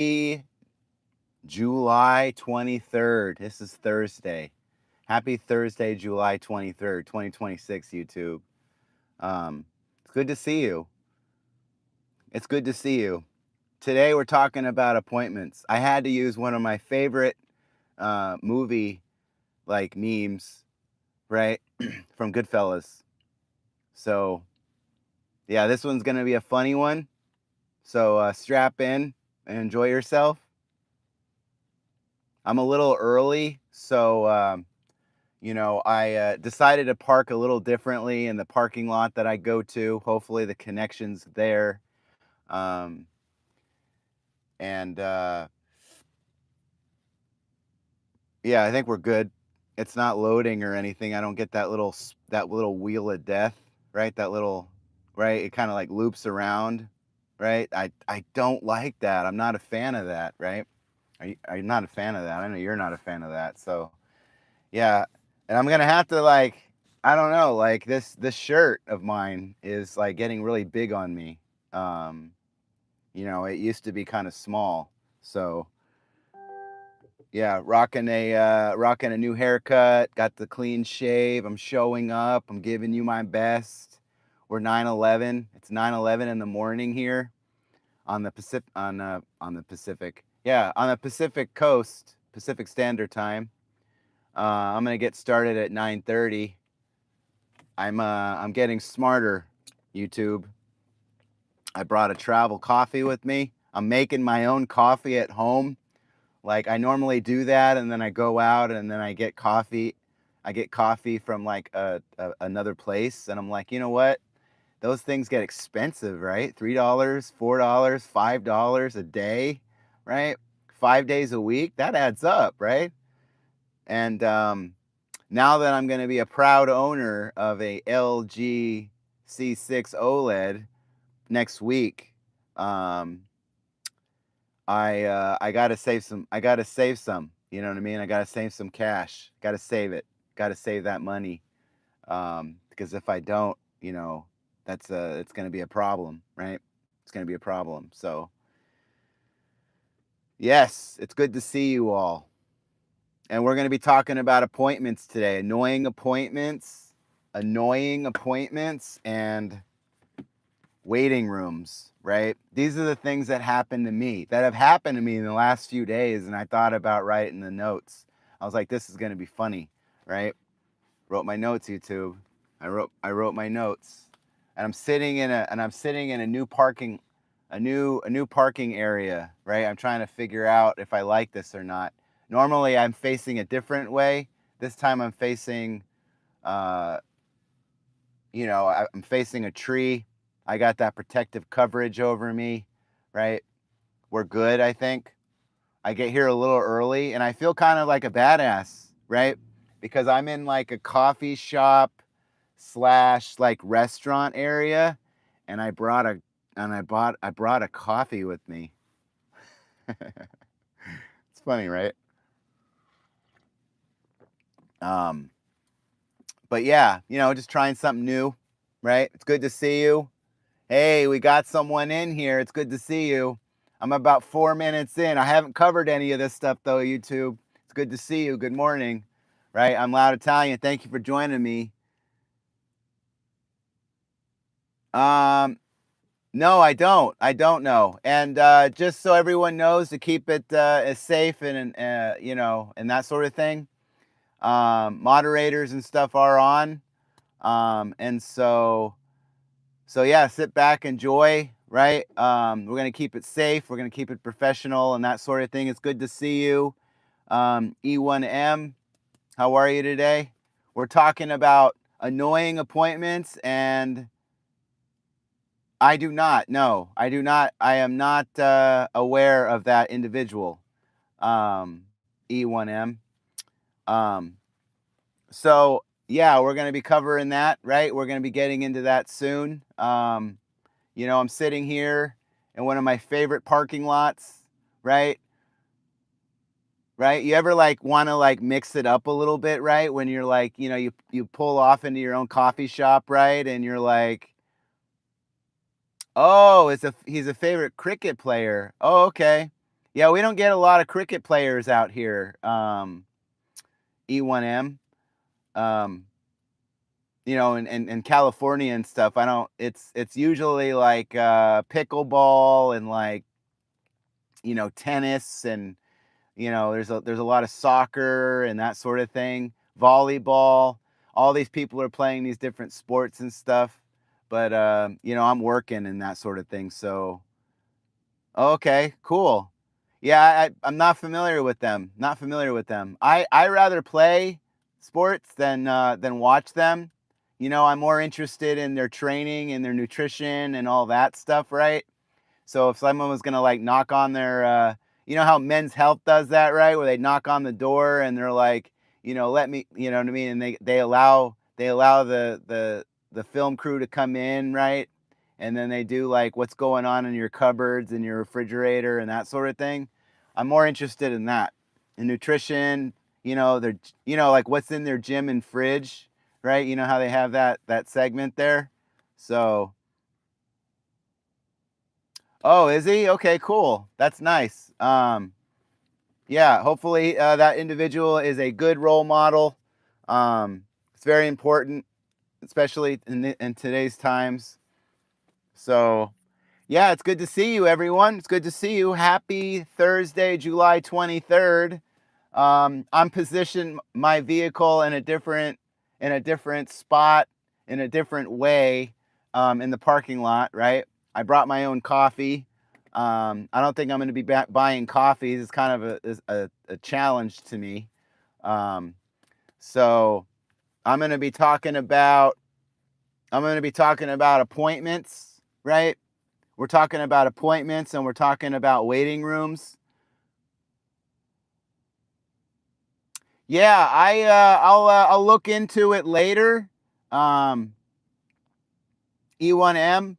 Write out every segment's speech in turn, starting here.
July 23rd. This is Thursday. Happy Thursday, July 23rd, 2026, YouTube. It's good to see you. It's good to see you. Today we're talking about appointments. I had to use one of my favorite movie like memes, right? From Goodfellas. So, yeah, this one's going to be a funny one. So, strap in and enjoy yourself. I'm a little early, so I decided to park a little differently in the parking lot that I go to. Hopefully, the connection's there. Um, and Yeah, I think we're good. It's not loading or anything. I don't get that little wheel of death, right? That little, right? It kind of like loops around, right? I don't like that. I'm not a fan of that, right? Are you not a fan of that? I know you're not a fan of that. So yeah, and I'm gonna have to like, I don't know, like this shirt of mine is like getting really big on me. Um, it used to be kind of small, so yeah, rocking a new haircut, got the clean shave. I'm showing up. I'm giving you my best. We're 9/11. It's 9/11 in the morning here on the Pacific. Yeah, on the Pacific Coast, Pacific Standard Time. I'm gonna get started at 9:30. I'm getting smarter, YouTube. I brought a travel coffee with me. I'm making my own coffee at home. Like I normally do that, and then I go out and then I get coffee. I get coffee from like another place, and I'm like, you know what? Those things get expensive, right? $3, $4, $5 a day, right? 5 days a week, that adds up, right? And now that I'm going to be a proud owner of a LG C6 OLED next week, um, I gotta save some. I gotta save some. You know what I mean? I gotta save some cash. Gotta save it. Gotta save that money. Because if I don't, it's gonna be a problem, right? It's gonna be a problem. So yes, it's good to see you all. And we're gonna be talking about appointments today. Annoying appointments, and waiting rooms, right? These are the things that have happened to me in the last few days, and I thought about writing the notes. I was like, this is going to be funny, right? Wrote my notes, YouTube. I wrote my notes, and I'm sitting in a new parking area, right? I'm trying to figure out if I like this or not. Normally, I'm facing a different way. This time, I'm facing, uh, I'm facing a tree. I got that protective coverage over me, right? We're good, I think. I get here a little early and I feel kind of like a badass, right? Because I'm in like a coffee shop slash like restaurant area, and I brought a coffee with me. It's funny, right? Um, but yeah, just trying something new, right? It's good to see you. Hey, we got someone in here. It's good to see you. I'm about 4 minutes in. I haven't covered any of this stuff though, YouTube. It's good to see you. Good morning. Right? I'm Loud Italian. Thank you for joining me. Um, no, I don't. I don't know. And just so everyone knows, to keep it as safe and that sort of thing, moderators and stuff are on. And so yeah, sit back, enjoy, right? We're gonna keep it safe. We're gonna keep it professional and that sort of thing. It's good to see you, E1M. How are you today? We're talking about annoying appointments, and I do not. No, I do not. I am not aware of that individual, E1M. Um, so yeah, we're gonna be covering that, right? We're gonna be getting into that soon. I'm sitting here in one of my favorite parking lots, right? Right? You ever like want to like mix it up a little bit, right? When you're like, you pull off into your own coffee shop, right? And you're like, "Oh, he's a favorite cricket player. Oh, okay." Yeah, we don't get a lot of cricket players out here, E1M. Um, in California and stuff, I don't it's usually like pickleball and like, tennis and there's a lot of soccer and that sort of thing, volleyball. All these people are playing these different sports and stuff, but I'm working and that sort of thing. So okay, cool. Yeah, I'm not familiar with them. Not familiar with them. I rather play sports than watch them. I'm more interested in their training and their nutrition and all that stuff, right? So if someone was gonna like knock on their, how Men's Health does that, right? Where they knock on the door and they're like, let me, you know what I mean? And they allow the film crew to come in, right? And then they do like what's going on in your cupboards and your refrigerator and that sort of thing. I'm more interested in that, in nutrition. Their, like what's in their gym and fridge, right? You know how they have that segment there. So oh, is he? Okay, cool. That's nice. Yeah, hopefully that individual is a good role model. It's very important, especially in today's times. So, yeah, it's good to see you, everyone. It's good to see you. Happy Thursday, July 23rd. I'm positioned my vehicle in a different spot, in a different way, in the parking lot. Right. I brought my own coffee. I don't think I'm going to be buying coffees. It's kind of a challenge to me. Um, so I'm going to be talking about appointments. Right. We're talking about appointments and we're talking about waiting rooms. Yeah, I'll look into it later. Um, E1M.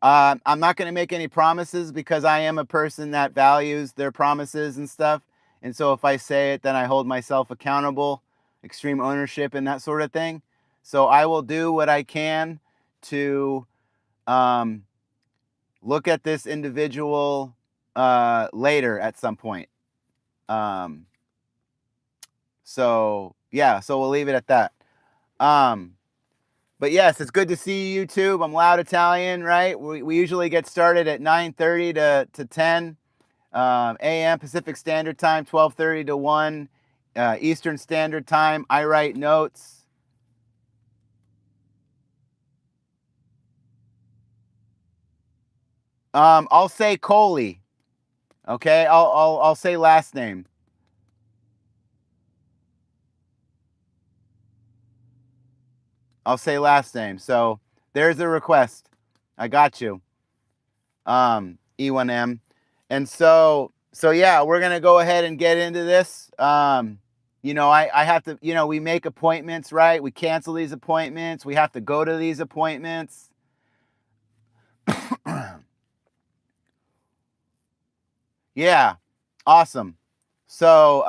I'm not going to make any promises because I am a person that values their promises and stuff. And so if I say it, then I hold myself accountable, extreme ownership and that sort of thing. So I will do what I can to um, look at this individual later at some point. Um, so we'll leave it at that. Um, but yes, it's good to see you, YouTube. I'm Loud Italian, right? We usually get started at 9:30 to 10 a.m. Pacific Standard Time, 12:30 to 1 Eastern Standard Time. I write notes. I'll say Coley. Okay, I'll say last name. I'll say last name. So there's a request. I got you. E1M. And so yeah, we're gonna go ahead and get into this. I have to, we make appointments, right? We cancel these appointments. We have to go to these appointments. Yeah, awesome. So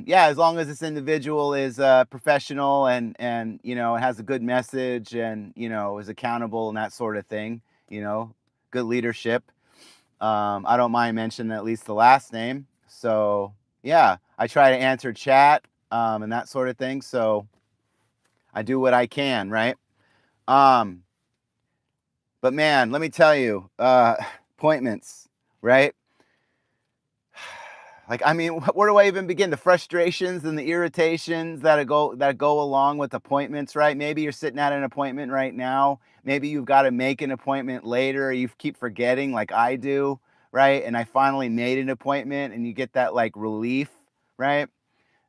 yeah, as long as this individual is professional and has a good message and is accountable and that sort of thing, good leadership. I don't mind mentioning at least the last name. So yeah, I try to answer chat and that sort of thing. So I do what I can, right? Um, but man, let me tell you, appointments, right? Like, I mean, where do I even begin? The frustrations and the irritations that go along with appointments, right? Maybe you're sitting at an appointment right now. Maybe you've got to make an appointment later. You keep forgetting, like I do, right? And I finally made an appointment, and you get that like relief, right?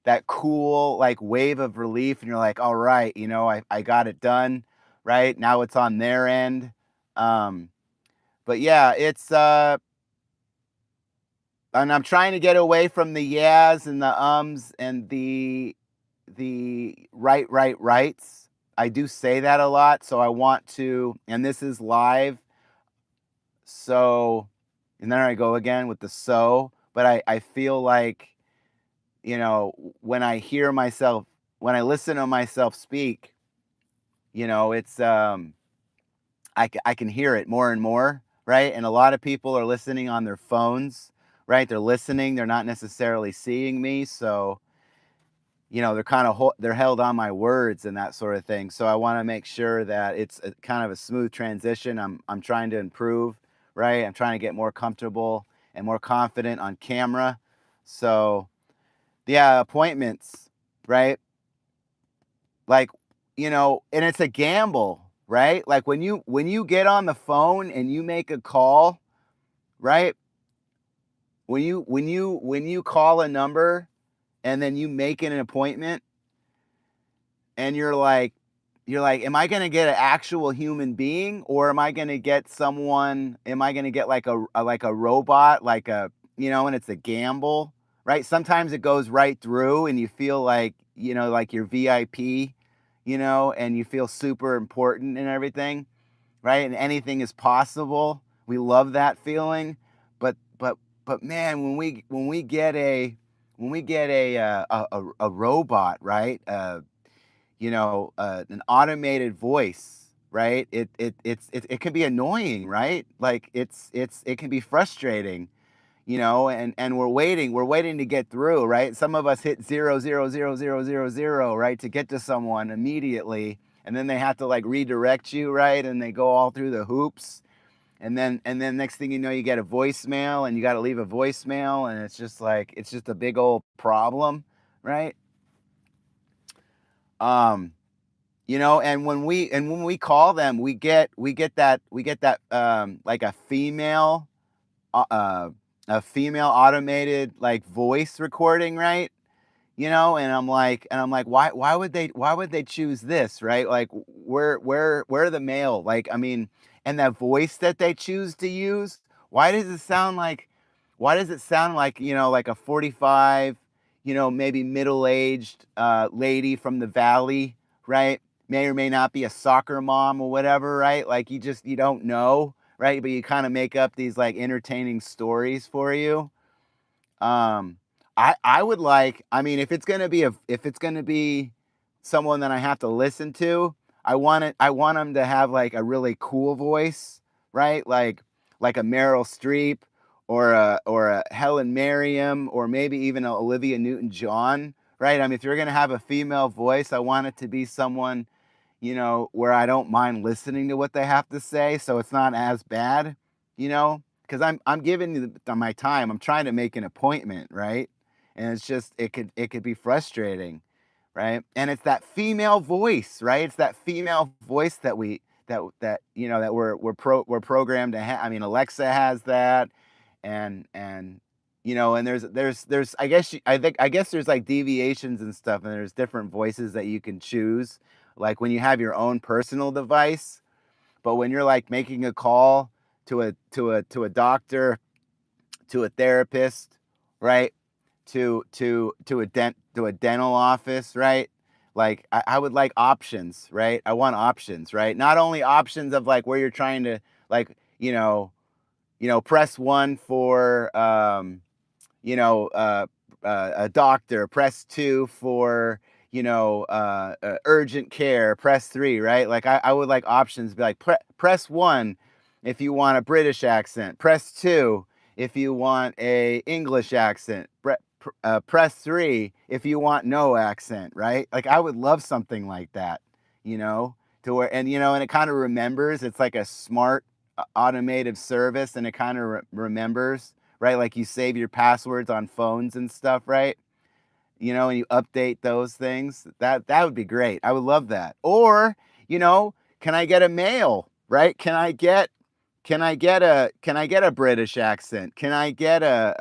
That cool like wave of relief, and you're like, all right, I got it done, right? Now it's on their end. Um, but yeah, it's and I'm trying to get away from the yeahs and the ums and the rights. I do say that a lot, so I want to, and this is live, so, and there I go again with the so, but I feel like, when I hear myself, when I listen to myself speak, it's I can hear it more and more, right? And a lot of people are listening on their phones, right? They're listening, they're not necessarily seeing me, so they're kind of they're held on my words and that sort of thing. So I want to make sure that it's a, kind of a smooth transition. I'm trying to improve, right? I'm trying to get more comfortable and more confident on camera. So yeah, appointments, right? Like, and it's a gamble, right? Like when you get on the phone and you make a call, right? When you call a number and then you make an appointment and you're like, am I going to get an actual human being, or am I going to get someone, am I going to get like a robot, and it's a gamble, right? Sometimes it goes right through and you feel like you're VIP, and you feel super important and everything, right? And anything is possible. We love that feeling. But man, when we get a robot, right? An automated voice, right? It can be annoying, right? Like it can be frustrating, and we're waiting to get through, right? Some of us hit 0 0 0 0 0 0 0, right, to get to someone immediately, and then they have to like redirect you, right? And they go all through the hoops, and then next thing you know, you get a voicemail, and you got to leave a voicemail, and it's just a big old problem, right? Um, and when we call them, we get that like uh, uh, a female automated like voice recording, right? And I'm like, why would they choose this, right? Like, where are the male, like, I mean, and that voice that they choose to use, why does it sound like like a 45, maybe middle-aged lady from the valley, right? May or may not be a soccer mom or whatever, right? Like, you don't know, right? But you kind of make up these like entertaining stories for you. um, I would like, I mean, if it's gonna be someone that I have to listen to, I want them to have like a really cool voice, right? Like a Meryl Streep, or a Helen Merriam, or maybe even a Olivia Newton-John, right? I mean, if you're gonna have a female voice, I want it to be someone, where I don't mind listening to what they have to say, so it's not as bad, because I'm giving you my time. I'm trying to make an appointment, right? And it's just it could be frustrating, right? And it's that female voice, right? It's that female voice that we're programmed to have. I mean, Alexa has that, and there's I guess there's like deviations and stuff, and there's different voices that you can choose, like when you have your own personal device. But when you're like making a call to a doctor, to a therapist, right? To a dental office, right? Like, I would like options, right? I want options, right? Not only options of like where you're trying to, like, press one for you know, a doctor, press two for, urgent care, press three, right? Like, I would like options, be like, press one if you want a British accent, press two if you want a English accent, press three if you want no accent, right? Like, I would love something like that, you know, to where, and it kind of remembers, it's like a smart automated service, and it kind of remembers, right? Like, you save your passwords on phones and stuff, right? And you update those things. That would be great. I would love that. Or, can I get a male, right? Can I get a British accent? Can I get like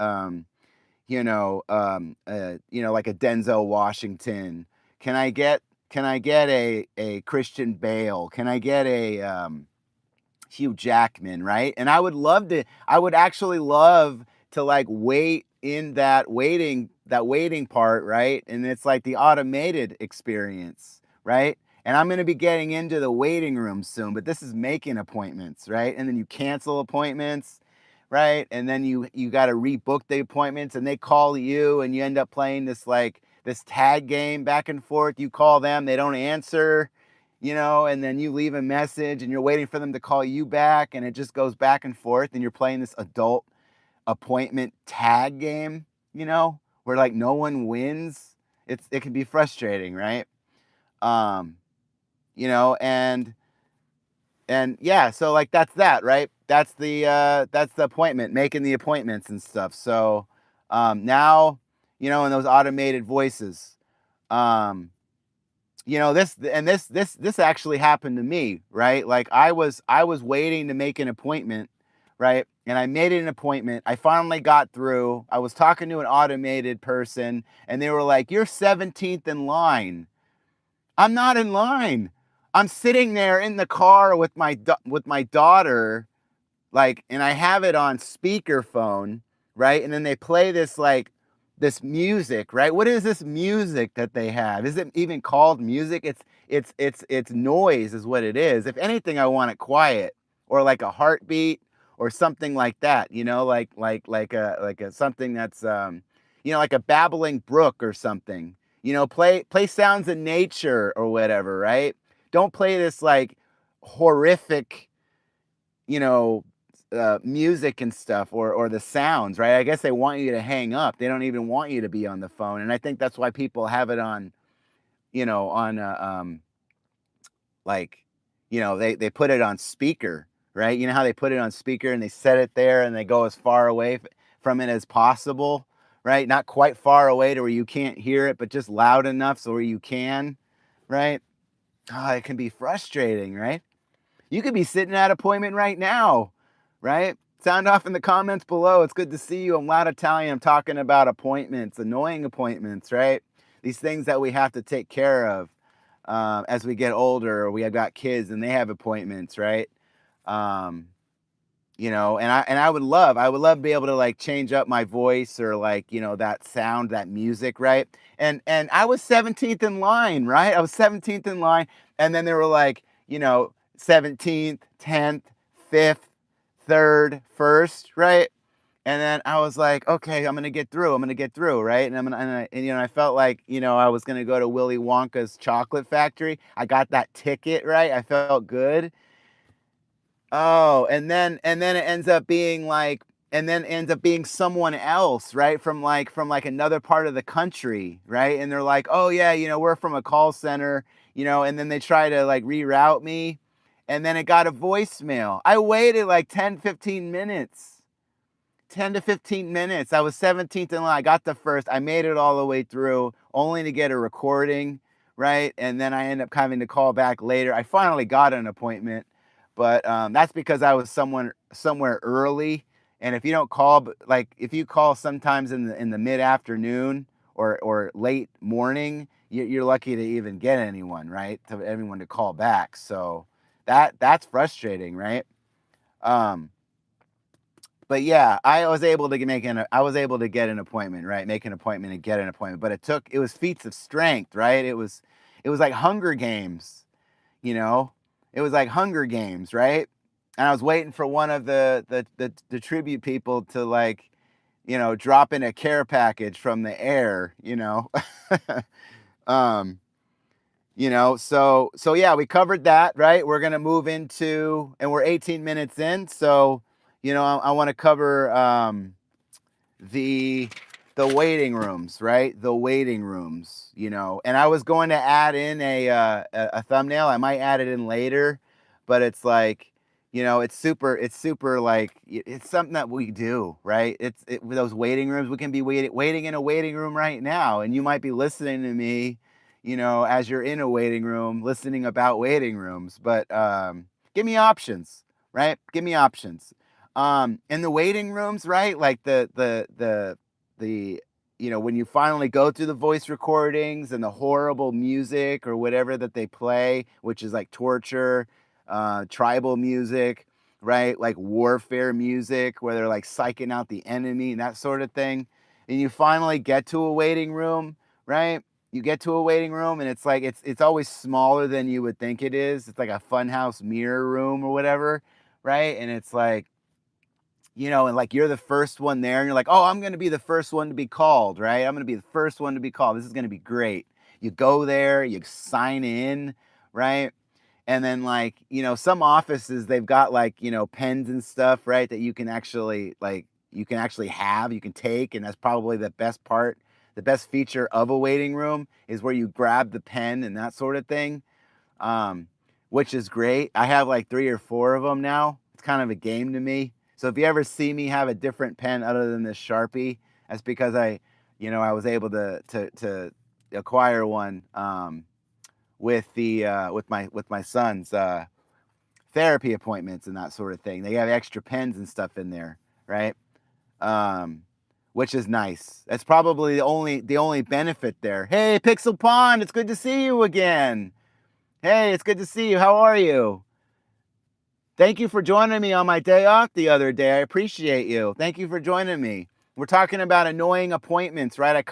a Denzel Washington? Can I get a Christian Bale? Can I get a Hugh Jackman, right? And I would actually love to like wait in that waiting part, right? And it's like the automated experience, right? And I'm going to be getting into the waiting room soon, but this is making appointments, right? And then you cancel appointments, right? And then you got to rebook the appointments, and they call you, and you end up playing this tag game back and forth. You call them, they don't answer, and then you leave a message, and you're waiting for them to call you back, and it just goes back and forth, and you're playing this adult appointment tag game, where like no one wins. It can be frustrating, right? Um, you know, and yeah, so like that's that, right? That's the appointment, making the appointments and stuff. So now, in those automated voices, um, this actually happened to me, right? Like I was waiting to make an appointment, right? And I made an appointment. I finally got through. I was talking to an automated person and they were like, "You're 17th in line." I'm not in line. I'm sitting there in the car with my daughter, like, and I have it on speakerphone, right? And then they play this like this music, right? What is this music that they have? Is it even called music? It's noise is what it is. If anything, I want it quiet or like a heartbeat or something like that, like a something that's like a babbling brook or something. Play sounds of nature or whatever, right? Don't play this like horrific, you know, music and stuff or the sounds, right? I guess they want you to hang up. They don't even want you to be on the phone, and I think that's why people have it on, like, they put it on speaker, right? You know how they put it on speaker and they set it there and they go as far away from it as possible, right? Not quite far away to where you can't hear it, but just loud enough so where you can, right? It can be frustrating, right? You could be sitting at an appointment right now, right? Sound off in the comments below. It's good to see you. I'm Loud Italian. I'm talking about appointments, annoying appointments, right? These things that we have to take care of as we get older, or we have got kids and they have appointments, right? Um, and I would love to be able to like change up my voice or like, that sound, that music, right? And I was 17th in line, right? I was 17th in line, and then they were like, 17th, 10th, 5th, 3rd, 1st, right? And then I was like, okay, I'm gonna get through. I'm gonna get through, right? And I felt like, I was gonna go to Willy Wonka's chocolate factory. I got that ticket, right? I felt good. Oh, and then it ends up being like and then ends up being someone else, right? From like another part of the country, right? And they're like, "Oh yeah, we're from a call center," and then they try to like reroute me, and then it got a voicemail. I waited like 10, 15 minutes. 10 to 15 minutes. I was 17th in line. I got the first. I made it all the way through only to get a recording, right? And then I end up having to call back later. I finally got an appointment, but that's because I was somewhere early. And if you don't call, like if you call sometimes in the mid afternoon or late morning, you're lucky to even get anyone, right? To anyone to call back. So that's frustrating, right? Um, but yeah, I was able to get an appointment, right? Make an appointment and get an appointment. But it was feats of strength, right? It was like Hunger Games, you know? It was like Hunger Games, right? And I was waiting for one of the tribute people to like, drop in a care package from the air. um, so yeah, we covered that, right? We're gonna move into, and we're 18 minutes in, so I want to cover the the waiting rooms, right? The waiting rooms, and I was going to add in a thumbnail. I might add it in later, but it's like, it's super like it's something that we do, right? With those waiting rooms. We can be waiting in a waiting room right now, and you might be listening to me, as you're in a waiting room, listening about waiting rooms. But give me options, right? Give me options. In the waiting rooms, right? Like the when you finally go through the voice recordings and the horrible music or whatever that they play, which is like torture, tribal music, right? Like warfare music where they're like psyching out the enemy and that sort of thing. And you finally get to a waiting room, right? You get to a waiting room and it's like it's always smaller than you would think it is. It's like a funhouse mirror room or whatever, right? And it's like, and like you're the first one there, and you're like, oh, I'm going to be the first one to be called, right? I'm going to be the first one to be called. This is going to be great. You go there, you sign in, right? And then, like, some offices, they've got like, pens and stuff, right? That you can actually, like, you can actually have, you can take, and that's probably the best part. The best feature of a waiting room is where you grab the pen and that sort of thing, um, which is great. I have like 3 or 4 of them now. It's kind of a game to me. So if you ever see me have a different pen other than this Sharpie, that's because I was able to acquire one with my son's therapy appointments and that sort of thing. They have extra pens and stuff in there, right? Um, which is nice. That's probably the only benefit there. Hey, Pixel Pond, it's good to see you again. Hey, it's good to see you. How are you? Thank you for joining me on my day off the other day. I appreciate you. Thank you for joining me. We're talking about annoying appointments, right? I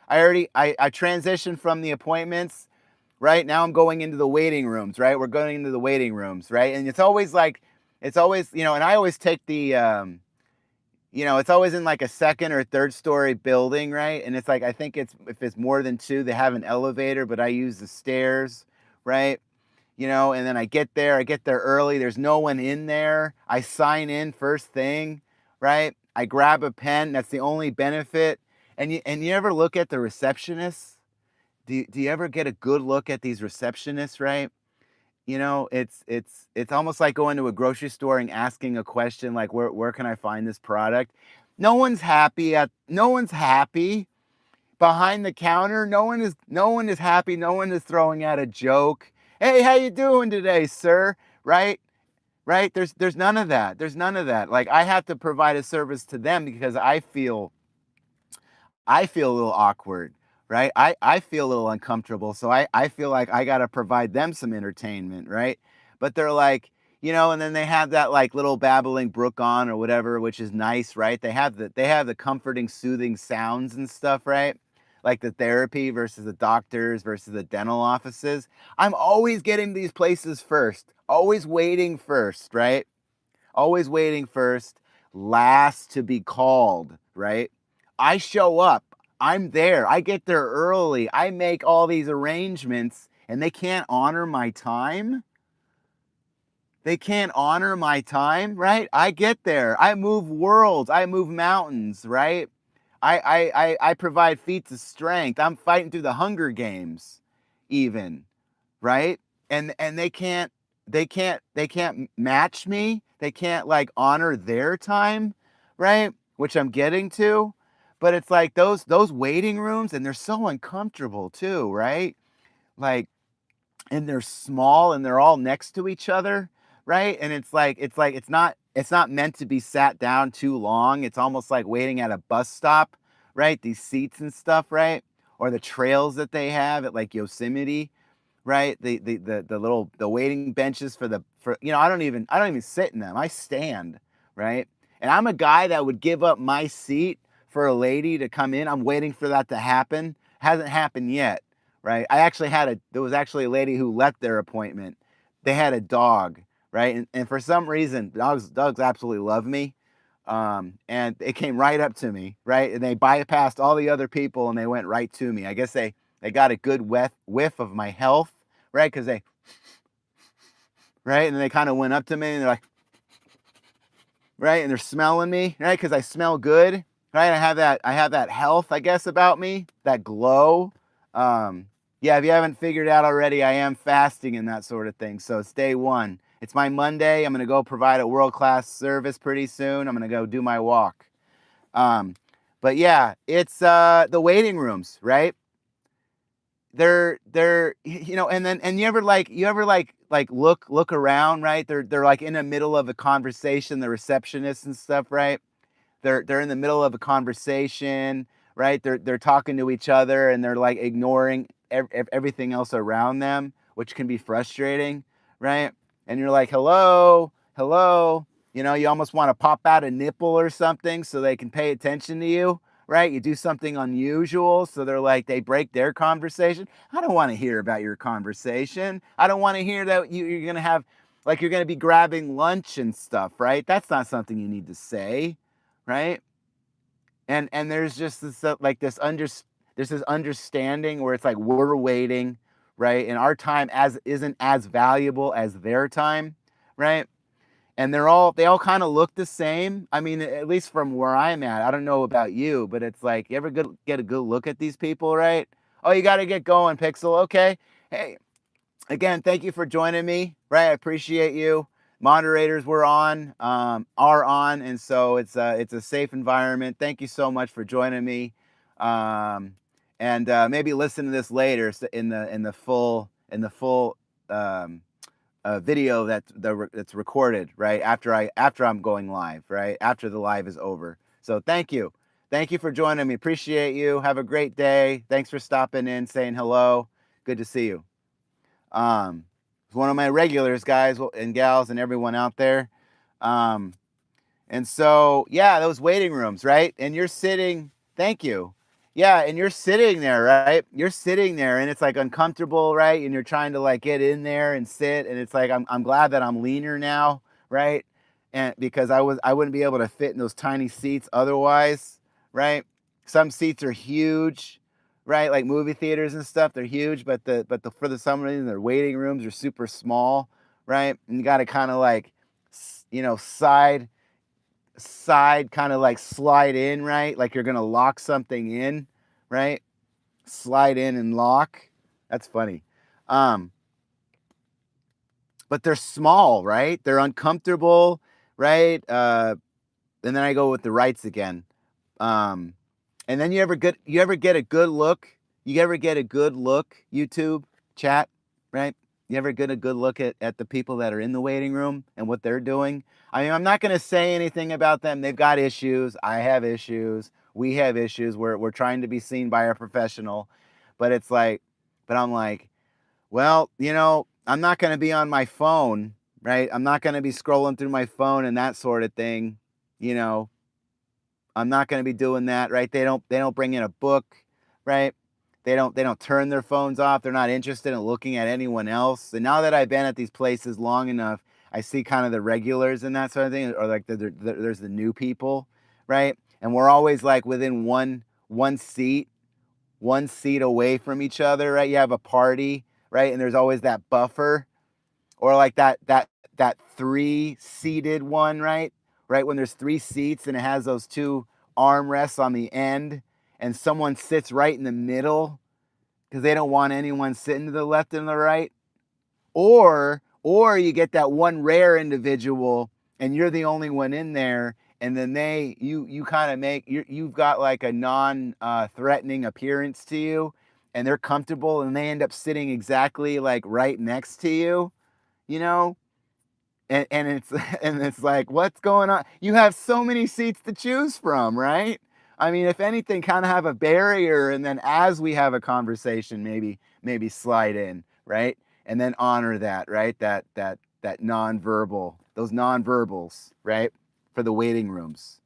transitioned from the appointments, right? Now I'm going into the waiting rooms, right? We're going into the waiting rooms, right? And it's always, and I always take it's always in like a second or third story building, right? And it's like, I think if it's more than two, they have an elevator, but I use the stairs, right? And then I get there early. There's no one in there. I sign in first thing, right? I grab a pen. That's the only benefit. And you ever look at the receptionists? Do you ever get a good look at these receptionists, right? It's almost like going to a grocery store and asking a question like where can I find this product? No one's happy behind the counter. No one is happy. No one is throwing out a joke. Hey, how you doing today, sir? Right? Right? There's none of that. There's none of that. Like I have to provide a service to them because I feel a little awkward, right? I feel a little uncomfortable. So I feel like I got to provide them some entertainment, right? But they're like, and then they have that like little babbling brook on or whatever, which is nice, right? They have the comforting, soothing sounds and stuff, right? Like the therapy versus the doctors versus the dental offices. I'm always getting these places first, always waiting first, right? Always waiting first, last to be called, right? I show up, I'm there, I get there early, I make all these arrangements, and they can't honor my time. They can't honor my time, right? I get there, I move worlds, I move mountains, right? I provide feats of strength. I'm fighting through the Hunger Games, even, right? And they can't match me. They can't like honor their time, right? Which I'm getting to. But it's like those waiting rooms, and they're so uncomfortable too, right? Like, and they're small and they're all next to each other, right? And it's like it's not meant to be sat down too long. It's almost like waiting at a bus stop, right? These seats and stuff, right? Or the trails that they have at like Yosemite, right? The waiting benches for I don't even sit in them. I stand, right? And I'm a guy that would give up my seat for a lady to come in. I'm waiting for that to happen. Hasn't happened yet, right? There was actually a lady who left their appointment. They had a dog, right? And for some reason, dogs absolutely love me. And it came right up to me, right? And they bypassed all the other people and they went right to me. I guess they got a good whiff of my health, right? Because right? And then they kind of went up to me and they're like, right? And they're smelling me, right? Because I smell good, right? I have that health, I guess, about me, that glow. Yeah, if you haven't figured out already, I am fasting and that sort of thing. So it's day one. It's my Monday. I'm gonna go provide a world-class service pretty soon. I'm gonna go do my walk. Um, but yeah, it's the waiting rooms, right? They're and you ever like look around, right? They're like in the middle of a conversation, the receptionists and stuff, right? They're in the middle of a conversation, right? They're talking to each other and they're like ignoring everything else around them, which can be frustrating, right? And you're like, hello, hello. You almost want to pop out a nipple or something so they can pay attention to you, right? You do something unusual, so they break their conversation. I don't want to hear about your conversation. I don't want to hear that you're gonna have like you're gonna be grabbing lunch and stuff, right? That's not something you need to say, right? And there's just this there's this understanding where it's like we're waiting, right? And our time as isn't as valuable as their time, right? and they all kind of look the same. I mean, at least from where I'm at. I don't know about you, but it's like you ever get a good look at these people, right? Oh, you got to get going, Pixel. Okay. Hey, again, thank you for joining me. Right, I appreciate you. Moderators are on, and so it's a safe environment. Thank you so much for joining me, um, and maybe listen to this later in the full um, video that's recorded right after I'm going live, right after the live is over. So thank you for joining me. Appreciate you. Have a great day. Thanks for stopping in, saying hello. Good to see you. Um, one of my regulars, guys and gals, and everyone out there. Um, and so, yeah, those waiting rooms, right? And you're sitting, thank you. Yeah, and you're sitting there, right? You're sitting there and it's like uncomfortable, right? And you're trying to like get in there and sit. And it's like, I'm glad that I'm leaner now, right? And because I wouldn't be able to fit in those tiny seats otherwise, right? Some seats are huge, right? Like movie theaters and stuff, they're huge, but the for the some reason their waiting rooms are super small, right? And you got to kind of like, side kind of like slide in, right? Like you're gonna lock something in, right? Slide in and lock. That's funny. Um, but they're small, right? They're uncomfortable, right? And then I go with the rights again. Um, and then you ever get a good look? You ever get a good look, YouTube chat, right? You ever get a good look at the people that are in the waiting room and what they're doing? I mean, I'm not going to say anything about them. They've got issues. I have issues. We have issues. We're trying to be seen by a professional, but it's like, but I'm like, well, I'm not going to be on my phone, right? I'm not going to be scrolling through my phone and that sort of thing, you know. I'm not going to be doing that, right? They don't bring in a book, right? They don't turn their phones off. They're not interested in looking at anyone else. And now that I've been at these places long enough, I see kind of the regulars and that sort of thing, or like there's the new people, right? And we're always like within one seat away from each other, right? You have a party, right? And there's always that buffer, or like that three seated one, right? Right, when there's three seats and it has those two armrests on the end, and someone sits right in the middle because they don't want anyone sitting to the left and the right. Or you get that one rare individual and you're the only one in there, and then you kind of you've got like a non threatening appearance to you, and they're comfortable and they end up sitting exactly like right next to you, you know and it's and it's like, what's going on? You have so many seats to choose from, right? I mean, if anything, kind of have a barrier, and then as we have a conversation, maybe slide in, right? And then honor that, right? That nonverbal, those nonverbals, right? For the waiting rooms.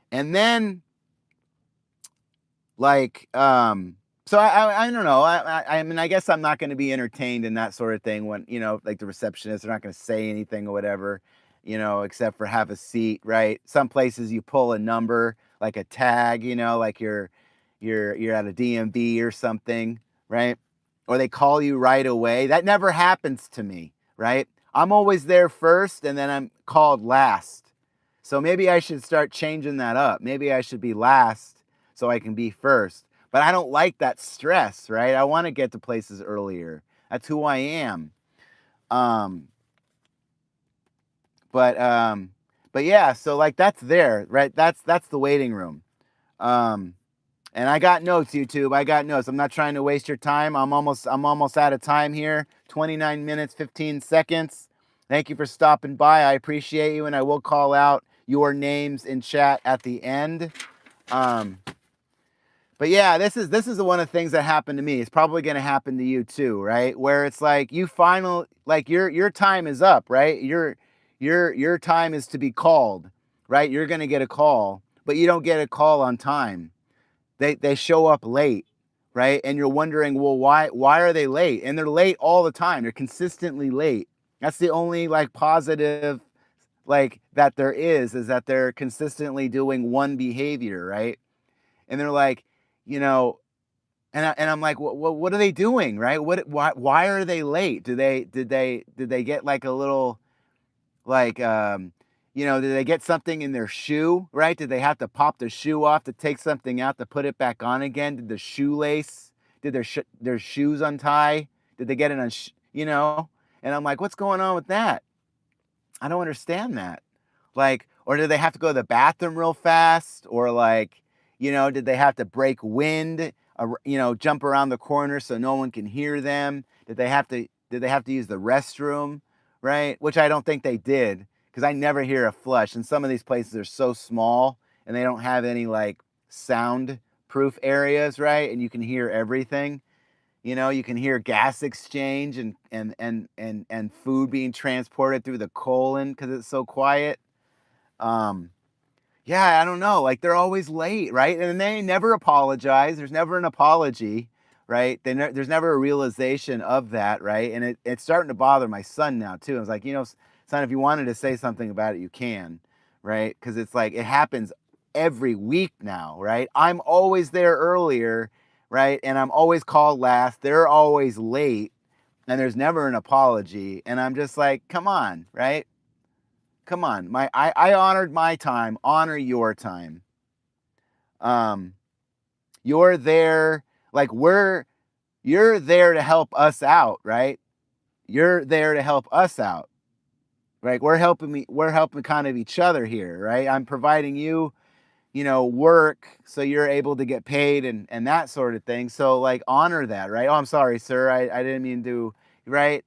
And then like so I don't know. I mean, I guess I'm not going to be entertained in that sort of thing when, like the receptionists are not going to say anything or whatever, except for have a seat, right? Some places you pull a number, like a tag, like you're at a DMV or something, right? Or they call you right away. That never happens to me, right? I'm always there first and then I'm called last. So maybe I should start changing that up. Maybe I should be last so I can be first. But I don't like that stress, right? I want to get to places earlier. That's who I am. Um, but yeah, so like that's there, right? That's the waiting room. Um, and I got notes, YouTube. I got notes. I'm not trying to waste your time. I'm almost out of time here. 29 minutes, 15 seconds. Thank you for stopping by. I appreciate you, and I will call out your names in chat at the end. But yeah, this is one of the things that happened to me. It's probably going to happen to you too, right? Where it's like like your time is up, right? Your time is to be called, right? You're going to get a call, but you don't get a call on time. They show up late, right? And you're wondering, well, why are they late? And they're late all the time. They're consistently late. That's the only like positive like that there is that they're consistently doing one behavior, right? And they're like, you know, and I'm like, what are they doing, right? Why are they late? Did they get like a little Like, did they get something in their shoe, right? Did they have to pop their shoe off to take something out to put it back on again? Did the shoelace, did their shoes untie? Did they get it And I'm like, what's going on with that? I don't understand that. Like, or did they have to go to the bathroom real fast? Or like, did they have to break wind, jump around the corner so no one can hear them? Did they have to use the restroom, right? Which I don't think they did, because I never hear a flush. And some of these places are so small and they don't have any like sound proof areas, right? And you can hear everything. You can hear gas exchange and food being transported through the colon because it's so quiet. Um, yeah, I don't know. Like, they're always late, right? And they never apologize. There's never an apology, right? There's never a realization of that, right? And it's starting to bother my son now too. I was like, son, if you wanted to say something about it, you can, right? Because it's like it happens every week now, right? I'm always there earlier, right? And I'm always called last. They're always late, and there's never an apology. And I'm just like, come on, right? Come on. I honored my time. Honor your time. Um, you're there, like you're there to help us out, right? You're there to help us out. Right? We're helping kind of each other here, right? I'm providing you, work so you're able to get paid and that sort of thing. So like honor that, right? Oh, I'm sorry, sir. I didn't mean to, right?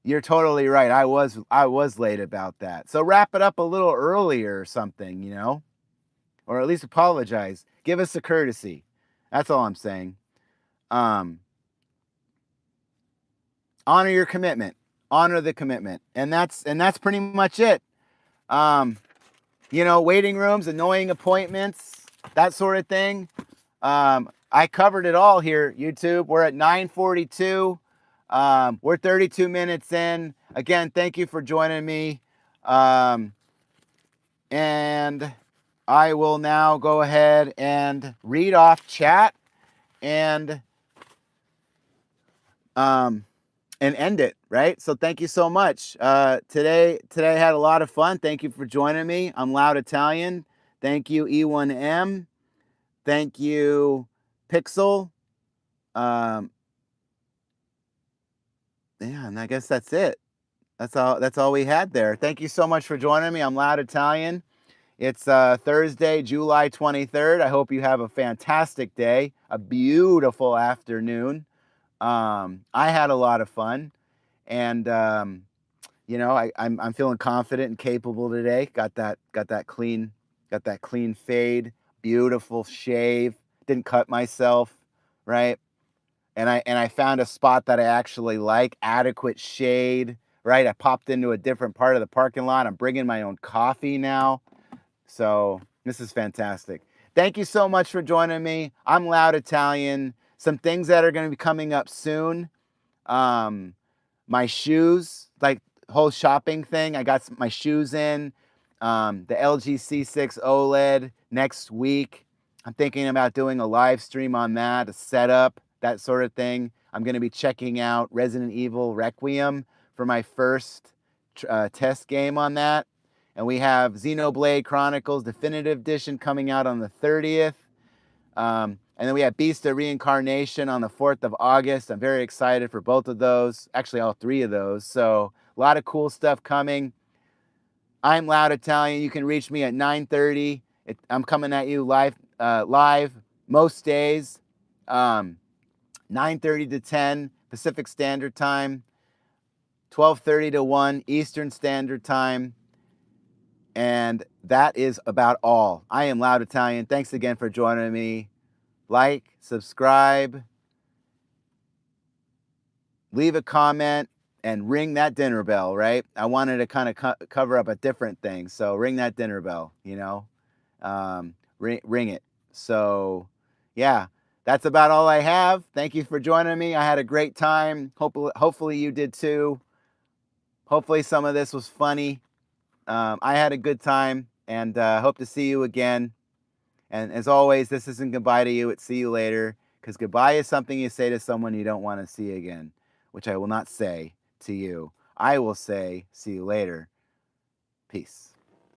You're totally right. I was late about that. So wrap it up a little earlier or something, or at least apologize. Give us a courtesy. That's all I'm saying. Um, honor your commitment. Honor the commitment. And that's pretty much it. Um, waiting rooms, annoying appointments, that sort of thing. I covered it all here, YouTube. We're at 9:42. We're 32 minutes in. Again, thank you for joining me. And I will now go ahead and read off chat and um, and end it, right? So thank you so much. Today I had a lot of fun. Thank you for joining me. I'm Loud Italian. Thank you, E1M. Thank you, Pixel. Um, yeah, and I guess that's it. That's all we had there. Thank you so much for joining me. I'm Loud Italian. It's Thursday, July 23rd. I hope you have a fantastic day, a beautiful afternoon. I had a lot of fun, and I'm feeling confident and capable today. Got that clean fade, beautiful shave. Didn't cut myself, right? And I found a spot that I actually like, adequate shade, right? I popped into a different part of the parking lot. I'm bringing my own coffee now. So this is fantastic. Thank you so much for joining me. I'm Loud Italian. Some things that are going to be coming up soon. Um, my shoes, like whole shopping thing. I got my shoes in. The LG C6 OLED next week. I'm thinking about doing a live stream on that, a setup, that sort of thing. I'm going to be checking out Resident Evil Requiem for my first test game on that. And we have Xenoblade Chronicles Definitive Edition coming out on the 30th. And then we have Beast of Reincarnation on the 4th of August. I'm very excited for both of those. Actually, all three of those. So a lot of cool stuff coming. I'm Loud Italian. You can reach me at 9:30. I'm coming at you live most days. 9:30 to 10 Pacific Standard Time. 12:30 to 1 Eastern Standard Time. And that is about all. I am Loud Italian. Thanks again for joining me. Like, subscribe, leave a comment, and ring that dinner bell, right? I wanted to kind of cover up a different thing. So ring that dinner bell, ring it. So, yeah, that's about all I have. Thank you for joining me. I had a great time. Hopefully you did too. Hopefully some of this was funny. I had a good time, and hope to see you again. And as always, this isn't goodbye to you, it's see you later, because goodbye is something you say to someone you don't want to see again, which I will not say to you. I will say, see you later. Peace.